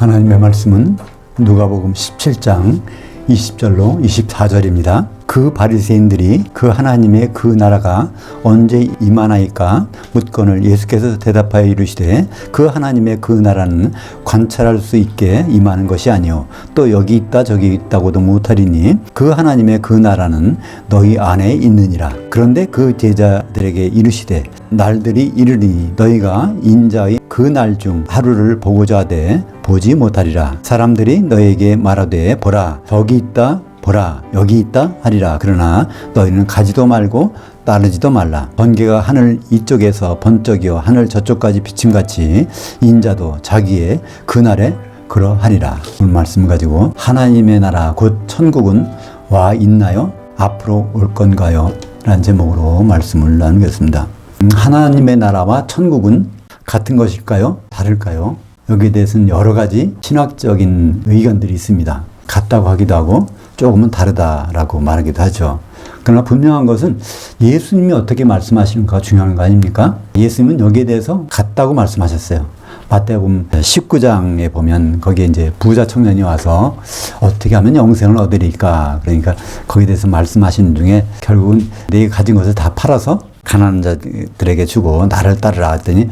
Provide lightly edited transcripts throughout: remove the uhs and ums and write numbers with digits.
하나님의 말씀은 누가복음 17장 20절로 24절입니다. 그 바리새인들이 그 하나님의 그 나라가 언제 임하나이까 묻거늘 예수께서 대답하여 이르시되 그 하나님의 그 나라는 관찰할 수 있게 임하는 것이 아니요 또 여기 있다 저기 있다고도 못하리니 그 하나님의 그 나라는 너희 안에 있느니라. 그런데 그 제자들에게 이르시되 날들이 이르리니 너희가 인자의 그 날 중 하루를 보고자 하되 보지 못하리라. 사람들이 너희에게 말하되 보라 저기 있다 보라 여기 있다 하리라. 그러나 너희는 가지도 말고 따르지도 말라. 번개가 하늘 이쪽에서 번쩍이어 하늘 저쪽까지 비침같이 인자도 자기의 그날에 그러하리라. 오늘 말씀 가지고 하나님의 나라 곧 천국은 와 있나요? 앞으로 올 건가요? 라는 제목으로 말씀을 나누겠습니다. 하나님의 나라와 천국은 같은 것일까요? 다를까요? 여기에 대해서는 여러 가지 신학적인 의견들이 있습니다. 같다고 하기도 하고 조금은 다르다라고 말하기도 하죠. 그러나 분명한 것은 예수님이 어떻게 말씀하시는가 중요한 거 아닙니까? 예수님은 여기에 대해서 같다고 말씀하셨어요. 마태복음 19장에 보면 거기에 이제 부자 청년이 와서 어떻게 하면 영생을 얻으리까? 그러니까 거기에 대해서 말씀하시는 중에 결국은 내가 가진 것을 다 팔아서 가난한 자들에게 주고 나를 따르라 했더니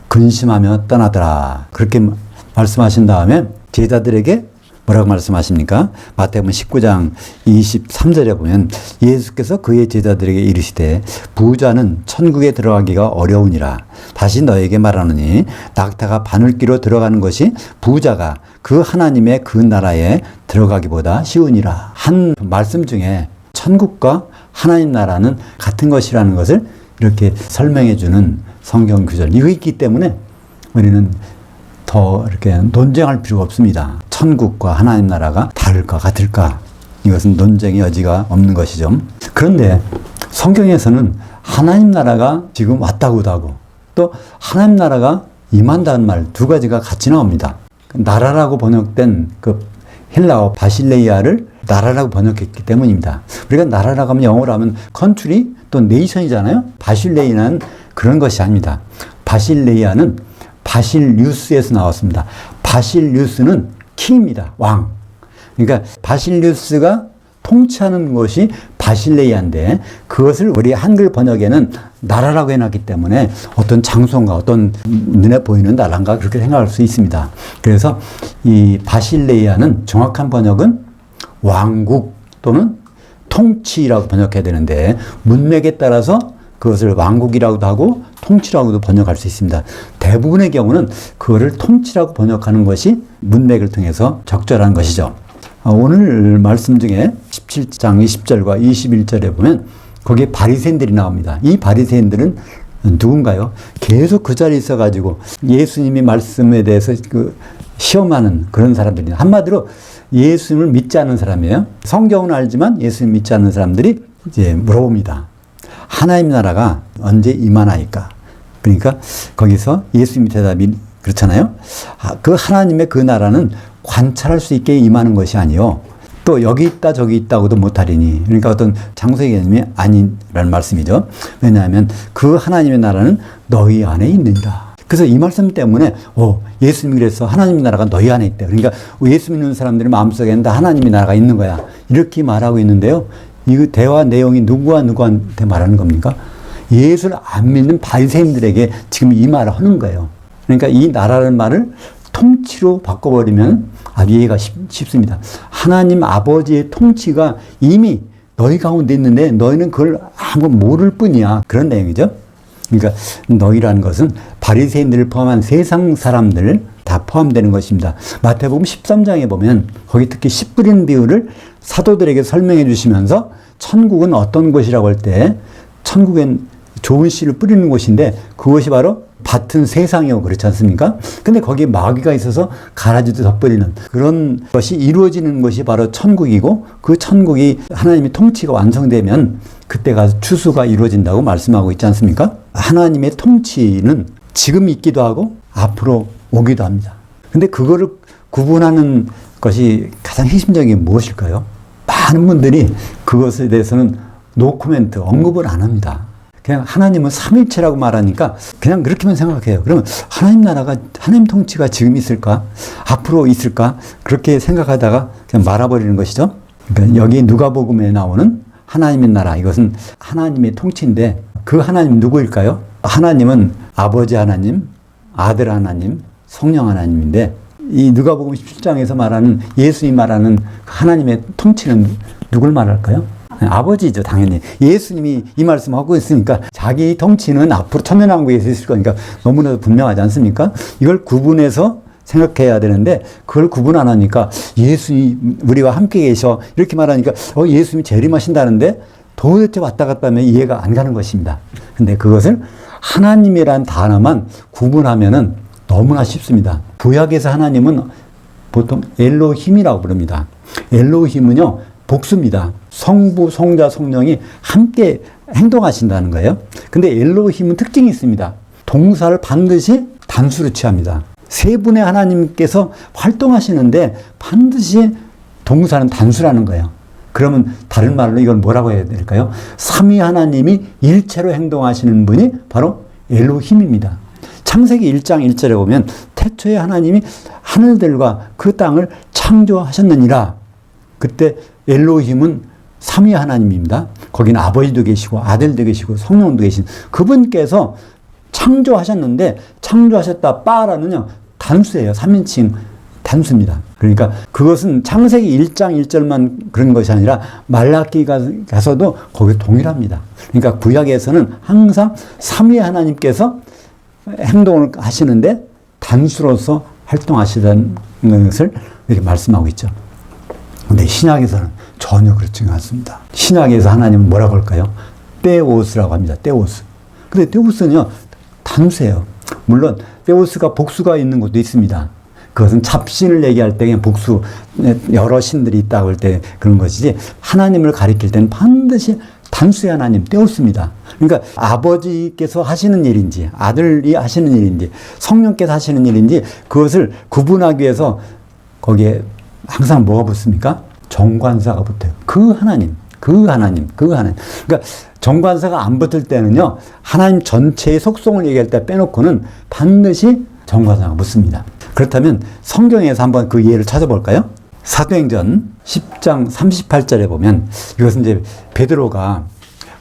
근심하며 떠나더라. 그렇게 말씀하신 다음에 제자들에게 뭐라고 말씀하십니까? 마태복음 19장 23절에 보면 예수께서 그의 제자들에게 이르시되 부자는 천국에 들어가기가 어려우니라. 다시 너에게 말하노니 낙타가 바늘귀로 들어가는 것이 부자가 그 하나님의 그 나라에 들어가기보다 쉬우니라. 한 말씀 중에 천국과 하나님 나라는 같은 것이라는 것을 이렇게 설명해 주는 성경 구절 이거 있기 때문에 우리는 더 이렇게 논쟁할 필요가 없습니다. 천국과 하나님 나라가 다를까 같을까 이것은 논쟁의 여지가 없는 것이죠. 그런데 성경에서는 하나님 나라가 지금 왔다고도 하고 또 하나님 나라가 임한다는 말 두 가지가 같이 나옵니다. 나라라고 번역된 그 헬라어 바실레이아를 나라라고 번역했기 때문입니다. 우리가 나라라고 하면 영어로 하면 컨트리 또 네이션이잖아요. 바실레이아는 그런 것이 아닙니다. 바실레이아는 바실류스에서 나왔습니다. 바실류스는 킹입니다. 왕. 그러니까 바실류스가 통치하는 것이 바실레이아인데 그것을 우리 한글 번역에는 나라라고 해놨기 때문에 어떤 장소인가 어떤 눈에 보이는 나라인가 그렇게 생각할 수 있습니다. 그래서 이 바실레이아는 정확한 번역은 왕국 또는 통치라고 번역해야 되는데 문맥에 따라서 그것을 왕국이라고도 하고 통치라고도 번역할 수 있습니다. 대부분의 경우는 그거를 통치라고 번역하는 것이 문맥을 통해서 적절한 것이죠. 오늘 말씀 중에 17장 20절과 21절에 보면 거기에 바리새인들이 나옵니다. 이 바리새인들은 누군가요? 계속 그 자리에 있어가지고 예수님이 말씀에 대해서 그 시험하는 그런 사람들이 한마디로 예수님을 믿지 않는 사람이에요. 성경은 알지만 예수님 믿지 않는 사람들이 이제 물어봅니다. 하나님 나라가 언제 임하나이까? 그러니까 거기서 예수님이 대답이 그렇잖아요. 그 하나님의 그 나라는 관찰할 수 있게 임하는 것이 아니요 또 여기 있다 저기 있다고도 못하리니 그러니까 어떤 장소의 개념이 아니라는 말씀이죠. 왜냐하면 그 하나님의 나라는 너희 안에 있느니라. 그래서 이 말씀 때문에 예수님이 그래서 하나님의 나라가 너희 안에 있대. 그러니까 예수 믿는 사람들이 마음속에는 다 하나님의 나라가 있는 거야. 이렇게 말하고 있는데요. 이 대화 내용이 누구한테 말하는 겁니까? 예수를 안 믿는 바리새인들에게 지금 이 말을 하는 거예요. 그러니까 이 나라라는 말을 통치로 바꿔버리면 아주 이해가 쉽습니다. 하나님 아버지의 통치가 이미 너희 가운데 있는데 너희는 그걸 아무 모를 뿐이야. 그런 내용이죠. 그러니까 너희라는 것은 바리새인들을 포함한 세상 사람들 다 포함되는 것입니다. 마태복음 13장에 보면 거기 특히 씨 뿌리는 비유를 사도들에게 설명해 주시면서 천국은 어떤 곳이라고 할 때 천국엔 좋은 씨를 뿌리는 곳인데 그것이 바로 밭은 세상이요 그렇지 않습니까? 근데 거기에 마귀가 있어서 가라지도 덧버리는 그런 것이 이루어지는 것이 바로 천국이고 그 천국이 하나님의 통치가 완성되면 그때 가서 추수가 이루어진다고 말씀하고 있지 않습니까? 하나님의 통치는 지금 있기도 하고 앞으로 오기도 합니다. 근데 그거를 구분하는 것이 가장 핵심적인 게 무엇일까요? 많은 분들이 그것에 대해서는 노코멘트, 언급을 안 합니다. 그냥 하나님은 삼위일체라고 말하니까 그냥 그렇게만 생각해요. 그러면 하나님 나라가, 하나님 통치가 지금 있을까? 앞으로 있을까? 그렇게 생각하다가 그냥 말아버리는 것이죠. 그러니까 여기 누가복음에 나오는 하나님의 나라, 이것은 하나님의 통치인데 그 하나님은 누구일까요? 하나님은 아버지 하나님, 아들 하나님, 성령 하나님인데 이 누가복음 17장에서 말하는 예수님 말하는 하나님의 통치는 누굴 말할까요? 아버지죠, 당연히. 예수님이 이 말씀하고 있으니까 자기 통치는 앞으로 천년왕국에서 있을 거니까 너무나도 분명하지 않습니까? 이걸 구분해서 생각해야 되는데 그걸 구분 안 하니까 예수님 우리와 함께 계셔 이렇게 말하니까 예수님이 재림하신다는데 도대체 왔다 갔다 하면 이해가 안 가는 것입니다. 근데 그것을 하나님이란 단어만 구분하면은 너무나 쉽습니다. 구약에서 하나님은 보통 엘로힘이라고 부릅니다. 엘로힘은요, 복수입니다. 성부, 성자, 성령이 함께 행동하신다는 거예요. 근데 엘로힘은 특징이 있습니다. 동사를 반드시 단수로 취합니다. 세 분의 하나님께서 활동하시는데 반드시 동사는 단수라는 거예요. 그러면 다른 말로 이걸 뭐라고 해야 될까요? 삼위 하나님이 일체로 행동하시는 분이 바로 엘로힘입니다. 창세기 1장 1절에 보면 태초에 하나님이 하늘들과 그 땅을 창조하셨느니라. 그때 엘로힘은 삼위 하나님입니다. 거기는 아버지도 계시고 아들도 계시고 성령도 계신 그분께서 창조하셨는데 창조하셨다 빠라는요 단수예요. 3인칭 단수입니다. 그러니까 그것은 창세기 1장 1절만 그런 것이 아니라 말라기 가서도 거기 동일합니다. 그러니까 구약에서는 항상 삼위 하나님께서 행동을 하시는데 단수로서 활동하시다는 것을 이렇게 말씀하고 있죠. 근데 신약에서는 전혀 그렇지 않습니다. 신약에서 하나님은 뭐라고 할까요? 때오스라고 합니다. 때오스. 근데 때오스는요, 단수예요. 물론 때오스가 복수가 있는 것도 있습니다. 그것은 잡신을 얘기할 때 그냥 복수, 여러 신들이 있다고 할 때 그런 것이지 하나님을 가리킬 때는 반드시 단수의 하나님, 때오스입니다. 그러니까 아버지께서 하시는 일인지 아들이 하시는 일인지 성령께서 하시는 일인지 그것을 구분하기 위해서 거기에 항상 뭐가 붙습니까? 정관사가 붙어요. 그 하나님. 그러니까 정관사가 안 붙을 때는요, 하나님 전체의 속성을 얘기할 때 빼놓고는 반드시 정관사가 붙습니다. 그렇다면 성경에서 한번 그 이해를 찾아볼까요? 사도행전 10장 38절에 보면 이것은 이제 베드로가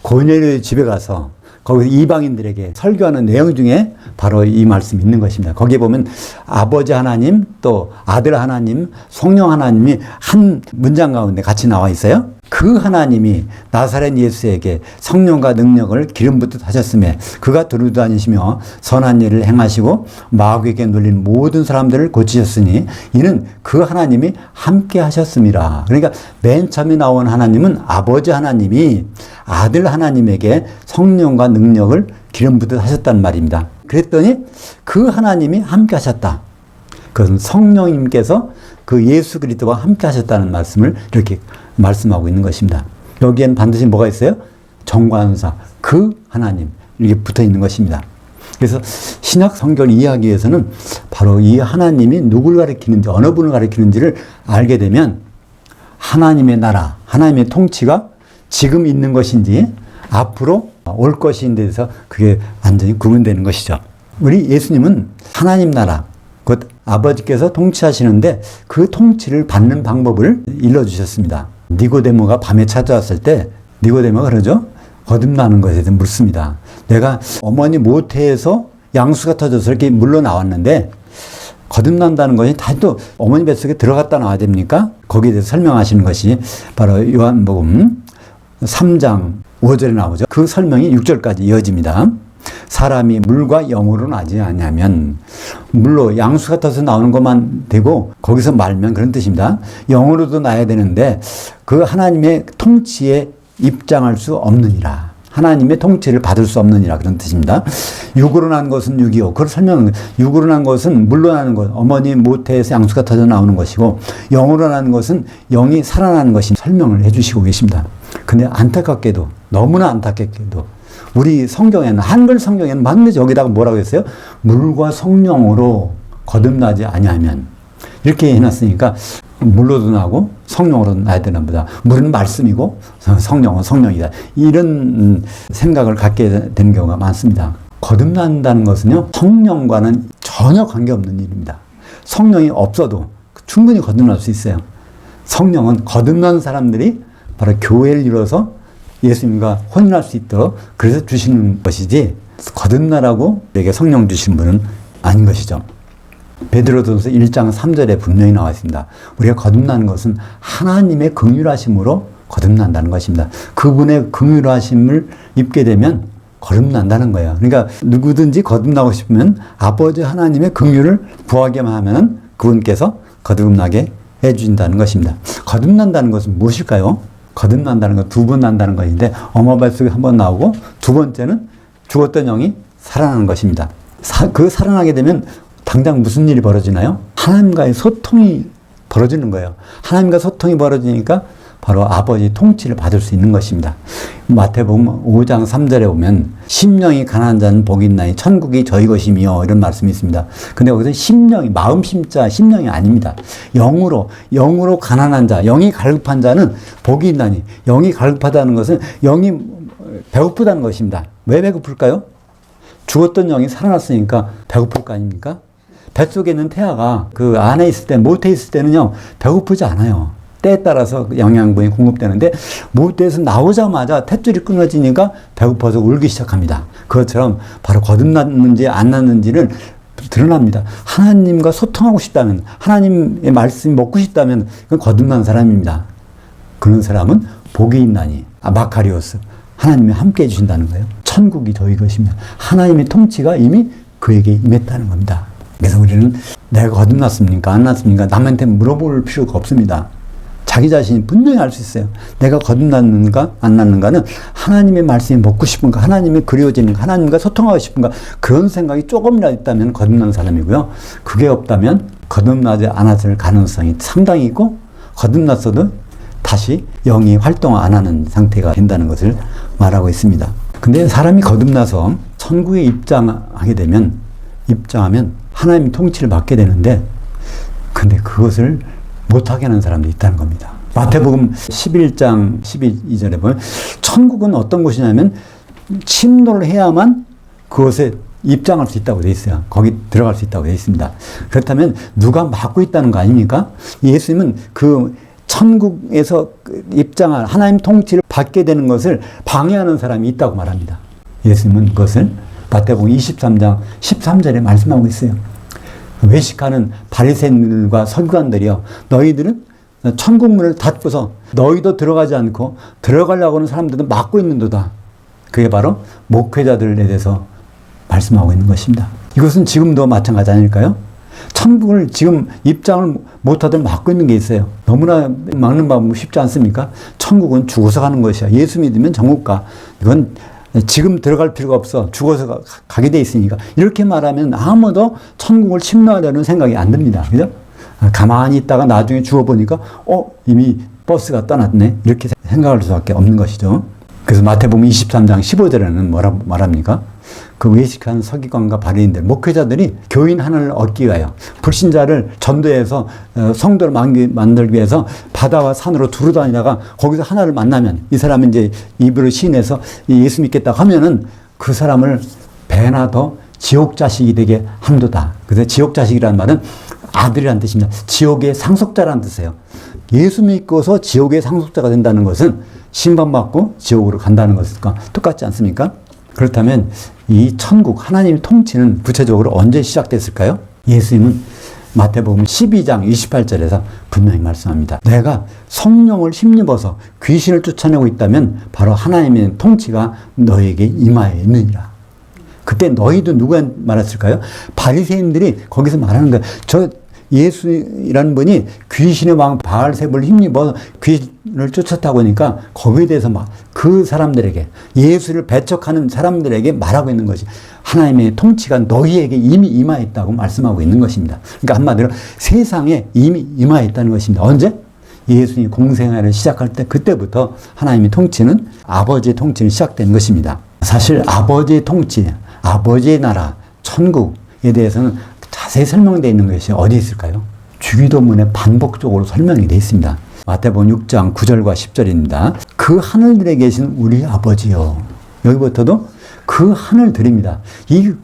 고넬료 집에 가서 거기서 이방인들에게 설교하는 내용 중에 바로 이 말씀이 있는 것입니다. 거기에 보면 아버지 하나님 또 아들 하나님 성령 하나님이 한 문장 가운데 같이 나와 있어요. 그 하나님이 나사렛 예수에게 성령과 능력을 기름 붓듯 하셨으며 그가 두루 다니시며 선한 일을 행하시고 마귀에게 눌린 모든 사람들을 고치셨으니 이는 그 하나님이 함께 하셨습니다. 그러니까 맨 처음에 나온 하나님은 아버지 하나님이 아들 하나님에게 성령과 능력을 기름 붓듯 하셨단 말입니다. 그랬더니 그 하나님이 함께 하셨다. 그것은 성령님께서 그 예수 그리스도와 함께 하셨다는 말씀을 이렇게 말씀하고 있는 것입니다. 여기엔 반드시 뭐가 있어요? 정관사, 그 하나님 이렇게 붙어 있는 것입니다. 그래서 신약 성경을 이해하기 위해서는 바로 이 하나님이 누굴 가리키는지 어느 분을 가리키는지를 알게 되면 하나님의 나라, 하나님의 통치가 지금 있는 것인지 앞으로 올 것인지에 대해서 그게 완전히 구분되는 것이죠. 우리 예수님은 하나님 나라, 곧 아버지께서 통치하시는데 그 통치를 받는 방법을 일러주셨습니다. 니고데모가 밤에 찾아왔을 때 니고데모가 그러죠. 거듭나는 것에 대해서 묻습니다. 내가 어머니 모태에서 양수가 터져서 이렇게 물러 나왔는데 거듭난다는 것이 다시 또 어머니 뱃속에 들어갔다 나와야 됩니까? 거기에 대해서 설명하시는 것이 바로 요한복음 3장 5절에 나오죠. 그 설명이 6절까지 이어집니다. 사람이 물과 영으로 나지 않냐면 물로 양수 같아서 나오는 것만 되고 거기서 말면 그런 뜻입니다. 영으로도 나야 되는데 그 하나님의 통치에 입장할 수 없느니라. 하나님의 통치를 받을 수 없느니라 그런 뜻입니다. 육으로 난 것은 육이요. 그걸 설명하는 거예요. 육으로 난 것은 물로 나는 것, 어머니 모태에서 양수가 터져 나오는 것이고 영으로 나는 것은 영이 살아나는 것이 설명을 해주시고 계십니다. 근데 안타깝게도 너무나 안타깝게도 우리 성경에는 한글 성경에는 반드시 여기다가 뭐라고 했어요? 물과 성령으로 거듭나지 아니하면 이렇게 해놨으니까 물로도 나고 성령으로 나야 되나 보다. 물은 말씀이고 성령은 성령이다. 이런 생각을 갖게 되는 경우가 많습니다. 거듭난다는 것은요, 성령과는 전혀 관계없는 일입니다. 성령이 없어도 충분히 거듭날 수 있어요. 성령은 거듭난 사람들이 바로 교회를 이뤄서 예수님과 혼인할 수 있도록 그래서 주시는 것이지, 거듭나라고 내게 성령 주신 분은 아닌 것이죠. 베드로전서 1장 3절에 분명히 나와 있습니다. 우리가 거듭나는 것은 하나님의 긍휼하심으로 거듭난다는 것입니다. 그분의 긍휼하심을 입게 되면 거듭난다는 거예요. 그러니까 누구든지 거듭나고 싶으면 아버지 하나님의 긍휼을 구하게만 하면 그분께서 거듭나게 해주신다는 것입니다. 거듭난다는 것은 무엇일까요? 거듭난다는 건 두 번 난다는 것인데, 엄마 뱃속에 한 번 나오고 두 번째는 죽었던 영이 살아나는 것입니다. 그 살아나게 되면 당장 무슨 일이 벌어지나요? 하나님과의 소통이 벌어지는 거예요. 하나님과 소통이 벌어지니까 바로 아버지 통치를 받을 수 있는 것입니다. 마태복음 5장 3절에 보면 심령이 가난한 자는 복이 있나니 천국이 저희 것이며 이런 말씀이 있습니다. 근데 거기서 심령이 마음 심자 심령이 아닙니다. 영으로 가난한 자, 영이 갈급한 자는 복이 있나니, 영이 갈급하다는 것은 영이 배고프다는 것입니다. 왜 배고플까요? 죽었던 영이 살아났으니까 배고플 거 아닙니까? 뱃속에 있는 태아가 그 안에 있을 때, 모태에 있을 때는요, 배고프지 않아요. 때에 따라서 영양분이 공급되는데, 모태에서 나오자마자 탯줄이 끊어지니까 배고파서 울기 시작합니다. 그것처럼 바로 거듭났는지 안 났는지를 드러납니다. 하나님과 소통하고 싶다면, 하나님의 말씀이 먹고 싶다면 그건 거듭난 사람입니다. 그런 사람은 복이 있나니, 마카리오스, 하나님이 함께 해주신다는 거예요. 천국이 저희 것이며 하나님의 통치가 이미 그에게 임했다는 겁니다. 그래서 우리는 내가 거듭났습니까? 안 났습니까? 남한테 물어볼 필요가 없습니다. 자기 자신이 분명히 알 수 있어요. 내가 거듭났는가 안 났는가는 하나님의 말씀이 먹고 싶은가, 하나님이 그리워지는가, 하나님과 소통하고 싶은가, 그런 생각이 조금이라도 있다면 거듭난 사람이고요. 그게 없다면 거듭나지 않았을 가능성이 상당히 있고, 거듭났어도 다시 영이 활동 안 하는 상태가 된다는 것을 말하고 있습니다. 근데 사람이 거듭나서 천국에 입장하면 하나님의 통치를 받게 되는데, 근데 그것을 못하게 하는 사람도 있다는 겁니다. 마태복음 11장 12절에 보면 천국은 어떤 곳이냐면 침노를 해야만 그것에 입장할 수 있다고 되어 있어요. 거기 들어갈 수 있다고 되어 있습니다. 그렇다면 누가 막고 있다는 거 아닙니까? 예수님은 그 천국에서 입장할 하나님 통치를 받게 되는 것을 방해하는 사람이 있다고 말합니다. 예수님은 그것을 마태복음 23장 13절에 말씀하고 있어요. 외식하는 바리새인들과 서기관들이요, 너희들은 천국문을 닫고서 너희도 들어가지 않고 들어가려고 하는 사람들도 막고 있는도다. 그게 바로 목회자들에 대해서 말씀하고 있는 것입니다. 이것은 지금도 마찬가지 아닐까요? 천국을 지금 입장을 못하도록 막고 있는 게 있어요. 너무나 막는 방법은 쉽지 않습니까? 천국은 죽어서 가는 것이야. 예수 믿으면 천국 가. 이건 지금 들어갈 필요가 없어. 죽어서 가게 돼 있으니까. 이렇게 말하면 아무도 천국을 침노하려는 생각이 안 듭니다. 그죠? 가만히 있다가 나중에 죽어보니까 이미 버스가 떠났네. 이렇게 생각할 수밖에 없는 것이죠. 그래서 마태복음 23장 15절에는 뭐라고 말합니까? 그 외식한 서기관과 바리새인들, 목회자들이 교인 하나를 얻기 위하여 불신자를 전도해서 성도를 만들기 위해서 바다와 산으로 두루 다니다가 거기서 하나를 만나면 이 사람은 이제 입으로 시인해서 예수 믿겠다 하면은 그 사람을 배나 더 지옥 자식이 되게 한도다. 그래서 지옥 자식이라는 말은 아들이라는 뜻입니다. 지옥의 상속자라는 뜻이에요. 예수 믿고서 지옥의 상속자가 된다는 것은 심판받고 지옥으로 간다는 것과 똑같지 않습니까? 그렇다면 이 천국, 하나님의 통치는 구체적으로 언제 시작됐을까요? 예수님은 마태복음 12장 28절에서 분명히 말씀합니다. 내가 성령을 힘입어서 귀신을 쫓아내고 있다면 바로 하나님의 통치가 너에게 임하여 있느니라. 그때 너희도 누가 말했을까요? 바리새인들이 거기서 말하는 거예요. 저 예수라는 분이 귀신의 왕 바알세불을 힘입어 귀신을 쫓았다고 하니까 거기에 대해서 막 그 사람들에게, 예수를 배척하는 사람들에게 말하고 있는 것이 하나님의 통치가 너희에게 이미 임하였다고 말씀하고 있는 것입니다. 그러니까 한마디로 세상에 이미 임하였다는 것입니다. 언제? 예수님이 공생애를 시작할 때, 그때부터 하나님의 통치는, 아버지의 통치는 시작된 것입니다. 사실 아버지의 통치, 아버지의 나라, 천국에 대해서는 자세히 설명되어 있는 것이 어디 있을까요? 주기도문에 반복적으로 설명이 되어 있습니다. 마태복음 6장 9절과 10절입니다. 그 하늘들에 계신 우리 아버지요. 여기부터도 그 하늘들입니다.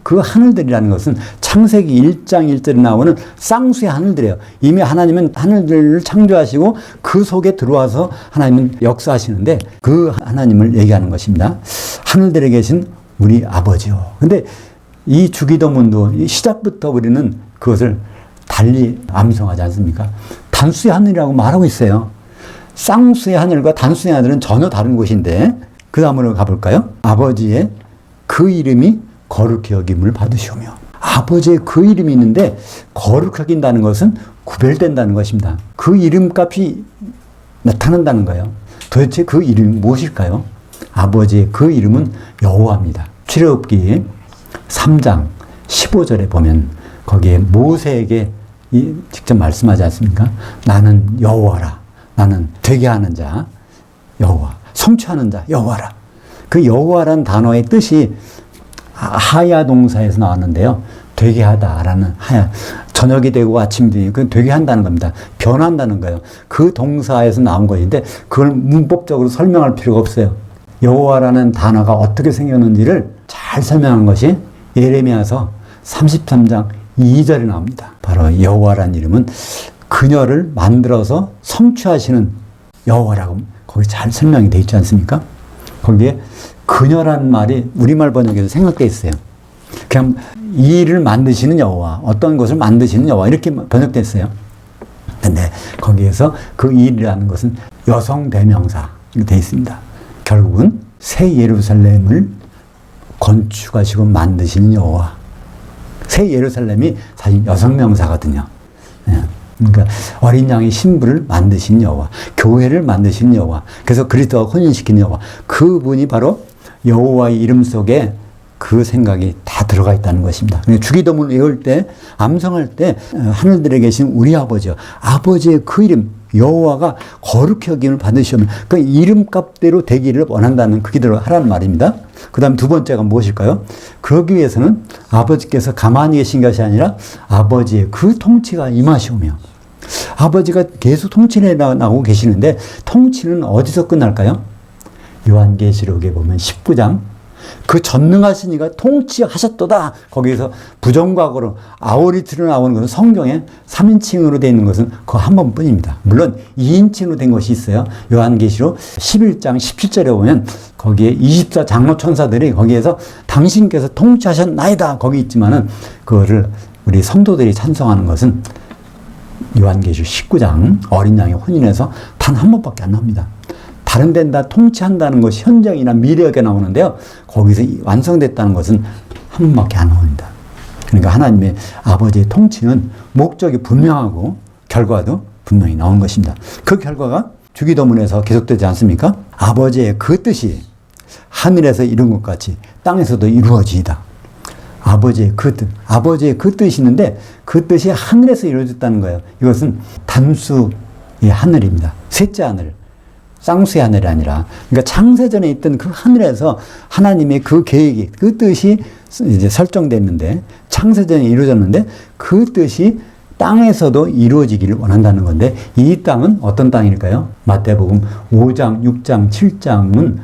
그 하늘들이라는 것은 창세기 1장 1절에 나오는 쌍수의 하늘들이에요. 이미 하나님은 하늘들을 창조하시고 그 속에 들어와서 하나님은 역사하시는데 그 하나님을 얘기하는 것입니다. 하늘들에 계신 우리 아버지요. 근데 이 주기도문도 시작부터 우리는 그것을 달리 암송하지 않습니까? 단수의 하늘이라고 말하고 있어요. 쌍수의 하늘과 단수의 하늘은 전혀 다른 곳인데 그 다음으로 가볼까요? 아버지의 그 이름이 거룩히 여김을 받으시오며. 아버지의 그 이름이 있는데 거룩하게 한다는 것은 구별된다는 것입니다. 그 이름값이 나타난다는 거예요. 도대체 그 이름이 무엇일까요? 아버지의 그 이름은 여호와입니다. 출애굽기 3장 15절에 보면 거기에 모세에게 직접 말씀하지 않습니까? 나는 여호와라. 나는 되게 하는 자 여호와, 성취하는 자 여호와라. 그 여호와라는 단어의 뜻이 하야 동사에서 나왔는데요. 되게 하다라는 하야. 저녁이 되고 아침이 되니 그 되게 한다는 겁니다. 변한다는 거예요. 그 동사에서 나온 것인데 그걸 문법적으로 설명할 필요가 없어요. 여호와라는 단어가 어떻게 생겼는지를 잘 설명한 것이 예레미야서 33장 2절에 나옵니다. 바로 여호와라는 이름은 그녀를 만들어서 성취하시는 여호와라고 거기 잘 설명이 되어 있지 않습니까? 거기에 그녀라는 말이 우리말 번역에서 생각되어 있어요. 그냥 이 일을 만드시는 여호와, 어떤 것을 만드시는 여호와 이렇게 번역됐어요. 근데 거기에서 그 일이라는 것은 여성 대명사 이렇게 되어 있습니다. 결국은 새 예루살렘을 건축하시고 만드시는 여호와. 새 예루살렘이 사실 여성 명사거든요. 그러니까 어린 양의 신부를 만드신 여호와, 교회를 만드신 여호와, 그래서 그리스도와 혼인시킨 여호와, 그분이 바로 여호와의 이름 속에 그 생각이 다 들어가 있다는 것입니다. 주기도문을 외울 때, 암송할 때 하늘들에 계신 우리 아버지요, 아버지의 그 이름 여호와가 거룩히 여김을 받으시면 그 이름값대로 되기를 원한다는 그 기도를 하라는 말입니다. 그 다음 두 번째가 무엇일까요? 그러기 위해서는 아버지께서 가만히 계신 것이 아니라 아버지의 그 통치가 임하시오며, 아버지가 계속 통치를 해나가고 계시는데 통치는 어디서 끝날까요? 요한계시록에 보면 19장 그 전능하신 이가 통치하셨도다. 거기에서 부정과거로 아오리트로 나오는 것은 성경에 3인칭으로 되어 있는 것은 그 한 번뿐입니다. 물론 2인칭으로 된 것이 있어요. 요한계시록 11장 17절에 보면 거기에 24 장로 천사들이 거기에서 당신께서 통치하셨나이다 거기 있지만은 그거를 우리 성도들이 찬송하는 것은 요한계시록 19장 어린 양의 혼인에서 단 한 번밖에 안 나옵니다. 다른 데는 다 통치한다는 것이 현장이나 미래에 나오는데요. 거기서 완성됐다는 것은 한 번밖에 안 나옵니다. 그러니까 하나님의 아버지의 통치는 목적이 분명하고 결과도 분명히 나온 것입니다. 그 결과가 주기도문에서 계속되지 않습니까? 아버지의 그 뜻이 하늘에서 이룬 것 같이 땅에서도 이루어지이다. 아버지의 그 뜻, 아버지의 그 뜻이 있는데 그 뜻이 하늘에서 이루어졌다는 거예요. 이것은 단수의 하늘입니다. 셋째 하늘. 쌍수의 하늘이 아니라, 그러니까 창세전에 있던 그 하늘에서 하나님의 그 계획이, 그 뜻이 이제 설정됐는데, 창세전에 이루어졌는데, 그 뜻이 땅에서도 이루어지기를 원한다는 건데, 이 땅은 어떤 땅일까요? 마태복음 5장, 6장, 7장은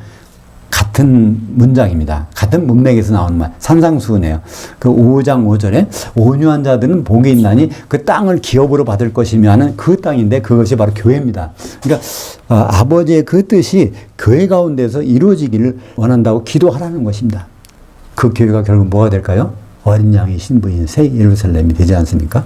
같은 문장입니다. 같은 문맥에서 나오는 말, 산상수훈이에요. 그 5장 5절에 온유한 자들은 복이 있나니 그 땅을 기업으로 받을 것이며 하는 그 땅인데 그것이 바로 교회입니다. 그러니까 아버지의 그 뜻이 교회 가운데서 이루어지기를 원한다고 기도하라는 것입니다. 그 교회가 결국 뭐가 될까요? 어린 양의 신부인 새 예루살렘이 되지 않습니까?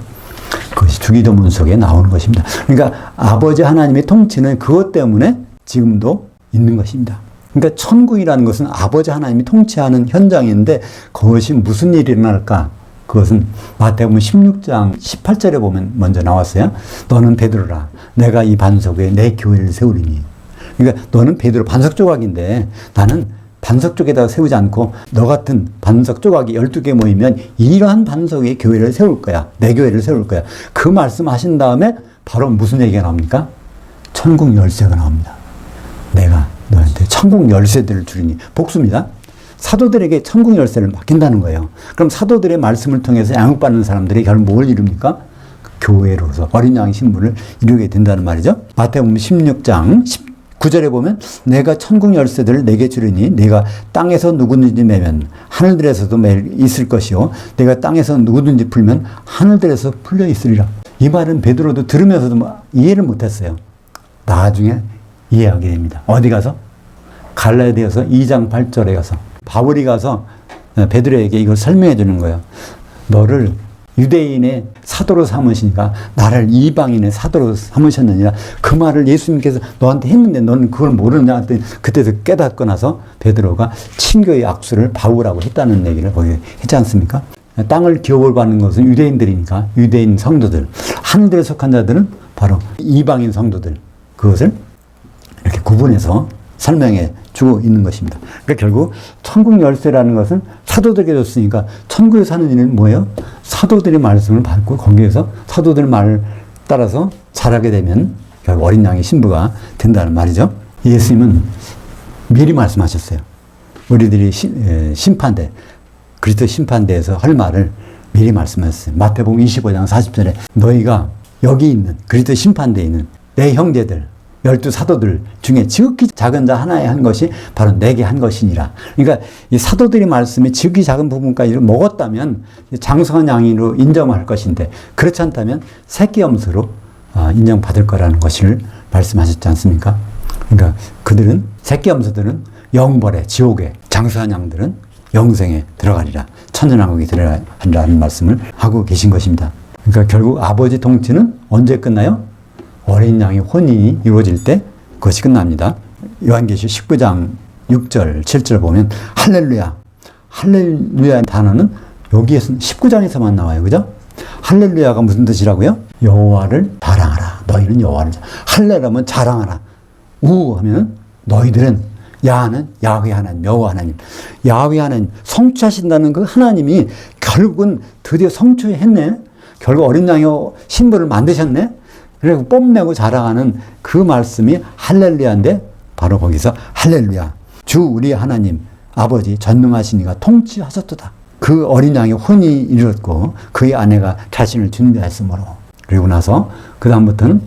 그것이 주기도문 속에 나오는 것입니다. 그러니까 아버지 하나님의 통치는 그것 때문에 지금도 있는 것입니다. 그러니까 천국이라는 것은 아버지 하나님이 통치하는 현장인데 그것이 무슨 일이 일어날까? 그것은 마태복음 16장 18절에 보면 먼저 나왔어요. 너는 베드로라. 내가 이 반석 위에 내 교회를 세우리니. 그러니까 너는 베드로 반석 조각인데 나는 반석 쪽에다가 세우지 않고 너 같은 반석 조각이 12개 모이면 이러한 반석 위에 교회를 세울 거야. 내 교회를 세울 거야. 그 말씀하신 다음에 바로 무슨 얘기가 나옵니까? 천국 열쇠가 나옵니다. 내가 너한테 천국 열쇠들을 주리니. 복수입니다. 사도들에게 천국 열쇠를 맡긴다는 거예요. 그럼 사도들의 말씀을 통해서 양육받는 사람들이 결국 뭘 이룹니까? 교회로서 어린 양 신분을 이루게 된다는 말이죠. 마태복음 16장 19절에 보면 내가 천국 열쇠들을 내게 주리니 내가 땅에서 누구든지 매면 하늘들에서도 있을 것이요 내가 땅에서 누구든지 풀면 하늘들에서 풀려 있으리라. 이 말은 베드로도 들으면서도 이해를 못했어요. 나중에 이해하게 됩니다. 어디 가서? 갈라디아서 2장 8절에 가서 바울이 가서 베드로에게 이걸 설명해 주는 거예요. 너를 유대인의 사도로 삼으시니까 나를 이방인의 사도로 삼으셨느니라. 그 말을 예수님께서 너한테 했는데 너는 그걸 모르느냐 했더니 그때서 깨닫고 나서 베드로가 친교의 악수를 바울하고 했다는 얘기를 거기 했지 않습니까? 땅을 기업을 받는 것은 유대인들이니까 유대인 성도들, 하늘들에 속한 자들은 바로 이방인 성도들, 그것을 이렇게 구분해서 설명해 주고 있는 것입니다. 그러니까 결국 천국 열쇠라는 것은 사도들에게 줬으니까 천국에 사는 일은 뭐예요? 사도들의 말씀을 받고 거기에서 사도들 말을 따라서 자라게 되면 결국 어린 양의 신부가 된다는 말이죠. 예수님은 미리 말씀하셨어요. 우리들이 심판대, 그리스도 심판대에서 할 말을 미리 말씀하셨어요. 마태복음 25장 40절에 너희가 여기 있는 그리스도 심판대에 있는 내 형제들 12 사도들 중에 지극히 작은 자 하나에 한 것이 바로 내게 한 것이니라. 그러니까 이 사도들이 말씀이 지극히 작은 부분까지 먹었다면 장성한 양으로 인정할 것인데 그렇지 않다면 새끼 염소로 인정받을 거라는 것을 말씀하셨지 않습니까? 그러니까 그들은 새끼 염소들은 영벌에 지옥에 장성한 양들은 영생에 들어가리라. 천년왕국에 들어가리라는 말씀을 하고 계신 것입니다. 그러니까 결국 아버지 통치는 언제 끝나요? 어린 양의 혼인이 이루어질 때 그것이 끝납니다. 요한계시 19장 6절, 7절 보면 할렐루야. 할렐루야 단어는 여기에서 19장에서만 나와요. 그죠? 할렐루야가 무슨 뜻이라고요? 여호와를 자랑하라. 너희는 여호와를 할렐루야면 자랑하라. 우 하면 너희들은 야는 야훼 하나님, 여호와 하나님. 야훼 하나님 성취하신다는 그 하나님이 결국은 드디어 성취했네. 결국 어린 양의 신부를 만드셨네. 그리고 뽐내고 자랑하는 그 말씀이 할렐루야인데 바로 거기서 할렐루야. 주 우리 하나님 아버지 전능하시니가 통치하셨도다. 그 어린 양의 혼이 이르렀고 그의 아내가 자신을 준비했으므로. 그리고 나서 그 다음부터는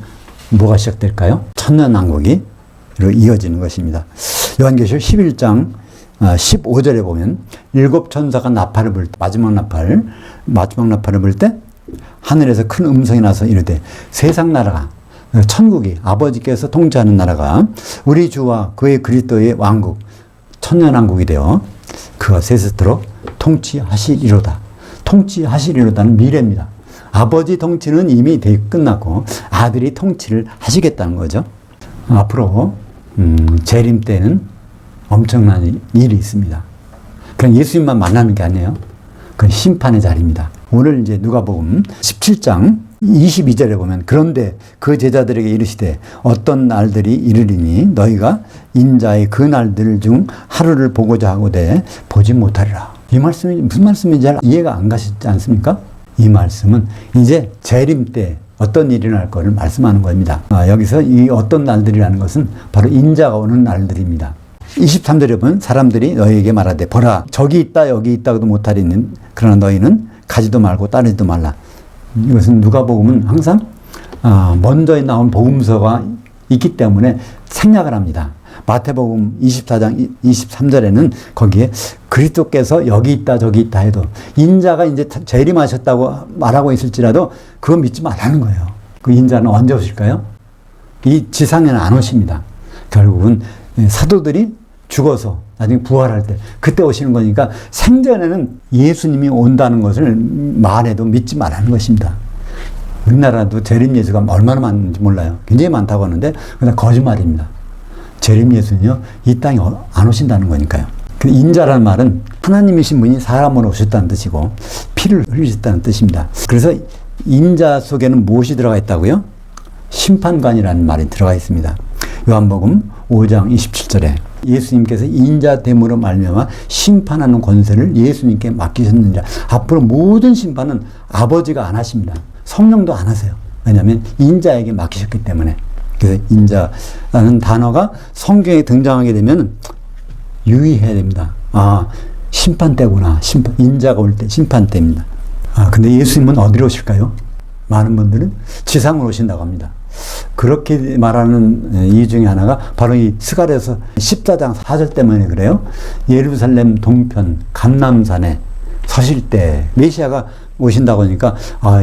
뭐가 시작될까요? 천년왕국이 이어지는 것입니다. 요한계시록 11장 15절에 보면 7 천사가 나팔을 불 때 마지막 나팔을 불 때 하늘에서 큰 음성이 나서 이르되 세상 나라가 천국이 아버지께서 통치하는 나라가 우리 주와 그의 그리스도의 왕국 천년왕국이 되어 그가 세세토록 통치하시리로다. 통치하시리로다는 미래입니다. 아버지 통치는 이미 끝났고 아들이 통치를 하시겠다는 거죠. 앞으로 재림 때는 엄청난 일이 있습니다. 그냥 예수님만 만나는 게 아니에요. 그건 심판의 자리입니다. 오늘 이제 누가복음 17장 22절에 보면 그런데 그 제자들에게 이르시되 어떤 날들이 이르리니 너희가 인자의 그 날들 중 하루를 보고자 하고되 보지 못하리라. 이 말씀이 무슨 말씀인지 잘 이해가 안 가시지 않습니까? 이 말씀은 이제 재림 때 어떤 일이 날 거를 말씀하는 겁니다. 여기서 이 어떤 날들이라는 것은 바로 인자가 오는 날들입니다. 23절에 보면 사람들이 너희에게 말하되 보라 저기 있다 여기 있다고도 못하리는 그러나 너희는 가지도 말고 따르지도 말라. 이것은 누가복음은 항상 먼저 나온 복음서가 있기 때문에 생략을 합니다. 마태복음 24장 23절에는 거기에 그리스도께서 여기 있다 저기 있다 해도 인자가 이제 재림하셨다고 말하고 있을지라도 그거 믿지 말라는 거예요. 그 인자는 언제 오실까요? 이 지상에는 안 오십니다. 결국은 사도들이 죽어서 나중에 부활할 때 그때 오시는 거니까 생전에는 예수님이 온다는 것을 말해도 믿지 말라는 것입니다. 우리나라도 재림 예수가 얼마나 많은지 몰라요. 굉장히 많다고 하는데 그냥 거짓말입니다. 재림 예수는요 이 땅에 안 오신다는 거니까요. 인자라는 말은 하나님이신 분이 사람으로 오셨다는 뜻이고 피를 흘리셨다는 뜻입니다. 그래서 인자 속에는 무엇이 들어가 있다고요? 심판관이라는 말이 들어가 있습니다. 요한복음 5장 27절에 예수님께서 인자됨으로 말미암아 심판하는 권세를 예수님께 맡기셨느니라. 앞으로 모든 심판은 아버지가 안 하십니다. 성령도 안 하세요. 왜냐하면 인자에게 맡기셨기 때문에. 그래서 인자라는 단어가 성경에 등장하게 되면 유의해야 됩니다. 심판 때구나. 인자가 올 때 심판 때입니다. 근데 예수님은 어디로 오실까요? 많은 분들은 지상으로 오신다고 합니다. 그렇게 말하는 이유 중에 하나가 바로 이 스가랴서 14장 4절 때문에 그래요. 예루살렘 동편 감람산에 서실 때 메시아가 오신다고 하니까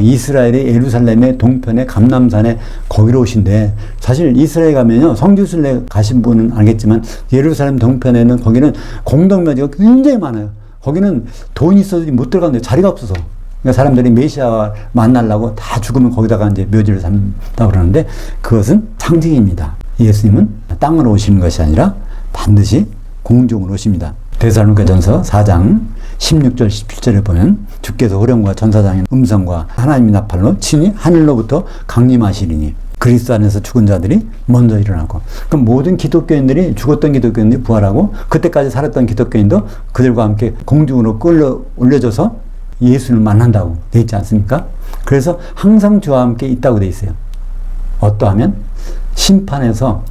이스라엘의 예루살렘의 동편의 감람산에 거기로 오신대. 사실 이스라엘 가면요, 성지순례 가신 분은 알겠지만 예루살렘 동편에는 거기는 공동묘지가 굉장히 많아요. 거기는 돈이 있어도 못 들어가는데 자리가 없어서. 그러니까 사람들이 메시아 만나려고 다 죽으면 거기다가 이제 묘지를 삼다고 그러는데 그것은 상징입니다. 예수님은 땅으로 오시는 것이 아니라 반드시 공중으로 오십니다. 데살로니가전서 4장 16절 17절에 보면 주께서 호령과 전사장의 음성과 하나님의 나팔로 친히 하늘로부터 강림하시리니 그리스도 안에서 죽은 자들이 먼저 일어나고, 그럼 모든 기독교인들이, 죽었던 기독교인들이 부활하고 그때까지 살았던 기독교인도 그들과 함께 공중으로 끌려 올려져서 예수를 만난다고 돼 있지 않습니까? 그래서 항상 주와 함께 있다고 돼 있어요. 어떠하면 심판에서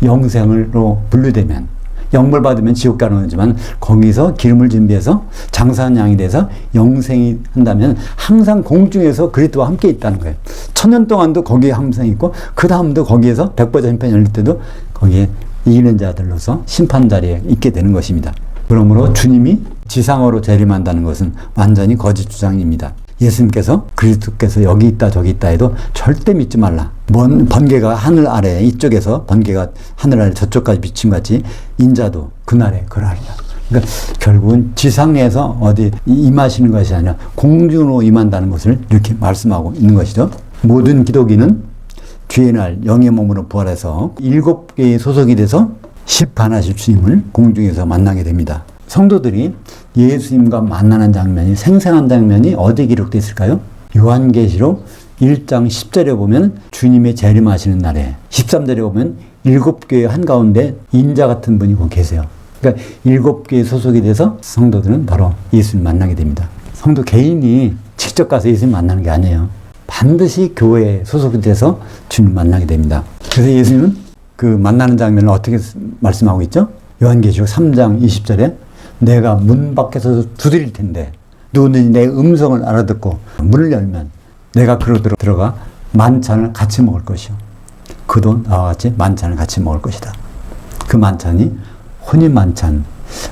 영생으로 분류되면, 영벌 받으면 지옥 가는 거지만 거기서 기름을 준비해서 장사한 양이 돼서 영생이 한다면 항상 공중에서 그리스도와 함께 있다는 거예요. 1000년 동안도 거기에 항상 있고 그 다음도 거기에서 백보자 심판이 열릴 때도 거기에 이기는 자들로서 심판 자리에 있게 되는 것입니다. 그러므로 주님이 지상으로 재림한다는 것은 완전히 거짓 주장입니다. 예수님께서 그리스도께서 여기 있다 저기 있다 해도 절대 믿지 말라. 먼 번개가 하늘 아래, 이쪽에서 번개가 하늘 아래 저쪽까지 비친 것 같이 인자도 그날에 그러하리라. 그러니까 결국은 지상에서 어디 임하시는 것이 아니라 공중으로 임한다는 것을 이렇게 말씀하고 있는 것이죠. 모든 기독인은 주의 날 영의 몸으로 부활해서 7개의 소속이 돼서 심판하실 주님을 공중에서 만나게 됩니다. 성도들이 예수님과 만나는 장면이, 생생한 장면이 어디에 기록되어 있을까요? 요한계시록 1장 10절에 보면 주님의 재림하시는 날에, 13절에 보면 7교회 한가운데 인자 같은 분이 거기 계세요. 그러니까 7교회 소속이 돼서 성도들은 바로 예수님 만나게 됩니다. 성도 개인이 직접 가서 예수님 만나는 게 아니에요. 반드시 교회에 소속이 돼서 주님 만나게 됩니다. 그래서 예수님은 그 만나는 장면을 어떻게 말씀하고 있죠? 요한계시록 3장 20절에 내가 문 밖에서 두드릴 텐데 누구든지 내 음성을 알아듣고 문을 열면 내가 그로 들어가 만찬을 같이 먹을 것이요. 그도 나와 같이 만찬을 같이 먹을 것이다. 그 만찬이 혼인 만찬.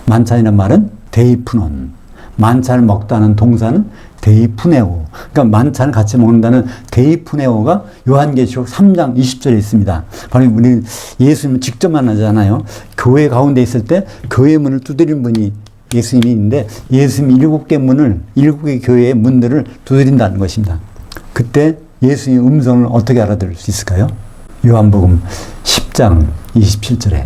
만찬이란 말은 데이푸논. 만찬을 먹다는 동사는 데이푸네오. 그러니까 만찬을 같이 먹는다는 데이푸네오가 요한계시록 3장 20절에 있습니다. 바로 우리 예수님을 직접 만나잖아요. 교회 가운데 있을 때 교회 문을 두드린 분이 예수님이 있는데 예수님이 7개 문을, 7개 교회의 문들을 두드린다는 것입니다. 그때 예수님의 음성을 어떻게 알아들을 수 있을까요? 요한복음 10장 27절에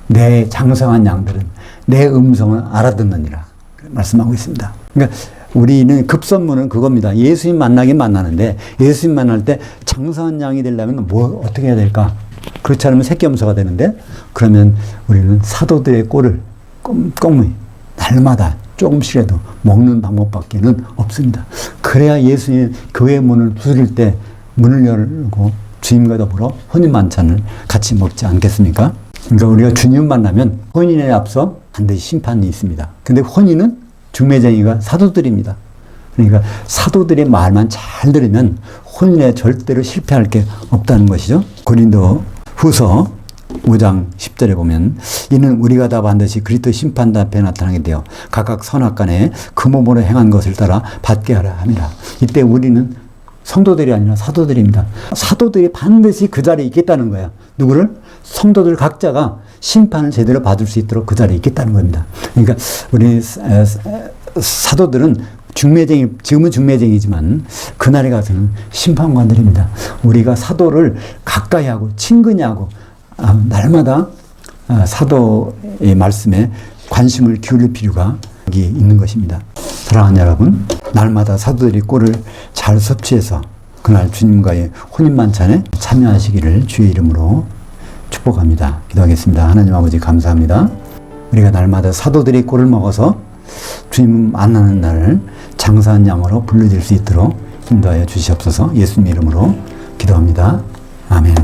내 장성한 양들은 내 음성을 알아듣느니라 말씀하고 있습니다. 그러니까 우리는 급선무는 그겁니다. 예수님 만나긴 만나는데 예수님 만날 때 장성한 양이 되려면 어떻게 해야 될까? 그렇지 않으면 새끼염소가 되는데, 그러면 우리는 사도들의 꼴을 꼼꼼히 날마다 조금씩이라도 먹는 방법밖에는 없습니다. 그래야 예수님 교회 문을 두드릴 때 문을 열고 주님과 더불어 혼인 만찬을 같이 먹지 않겠습니까? 그러니까 우리가 주님 만나면 혼인에 앞서 반드시 심판이 있습니다. 근데 혼인은 중매쟁이가 사도들입니다. 그러니까 사도들의 말만 잘 들으면 혼인에 절대로 실패할 게 없다는 것이죠. 고린도 후서 5장 10절에 보면 이는 우리가 다 반드시 그리스도 심판대 앞에 나타나게 되어 각각 선악간에 그 몸으로 행한 것을 따라 받게 하라 함이라. 이때 우리는 성도들이 아니라 사도들입니다. 사도들이 반드시 그 자리에 있겠다는 거야. 누구를? 성도들 각자가 심판을 제대로 받을 수 있도록 그 자리에 있겠다는 겁니다. 그러니까 우리 사도들은 중매쟁이, 지금은 중매쟁이지만 그날에 가서는 심판관들입니다. 우리가 사도를 가까이 하고 친근히 하고 날마다 사도의 말씀에 관심을 기울일 필요가 여기 있는 것입니다. 사랑하는 여러분, 날마다 사도들이 꼴을 잘 섭취해서 그날 주님과의 혼인만찬에 참여하시기를 주의 이름으로 축복합니다. 기도하겠습니다. 하나님 아버지 감사합니다. 우리가 날마다 사도들이 꼴을 먹어서 주님 만나는 날을 장사한 양으로 불러질 수 있도록 인도하여 주시옵소서. 예수님 이름으로 기도합니다. 아멘.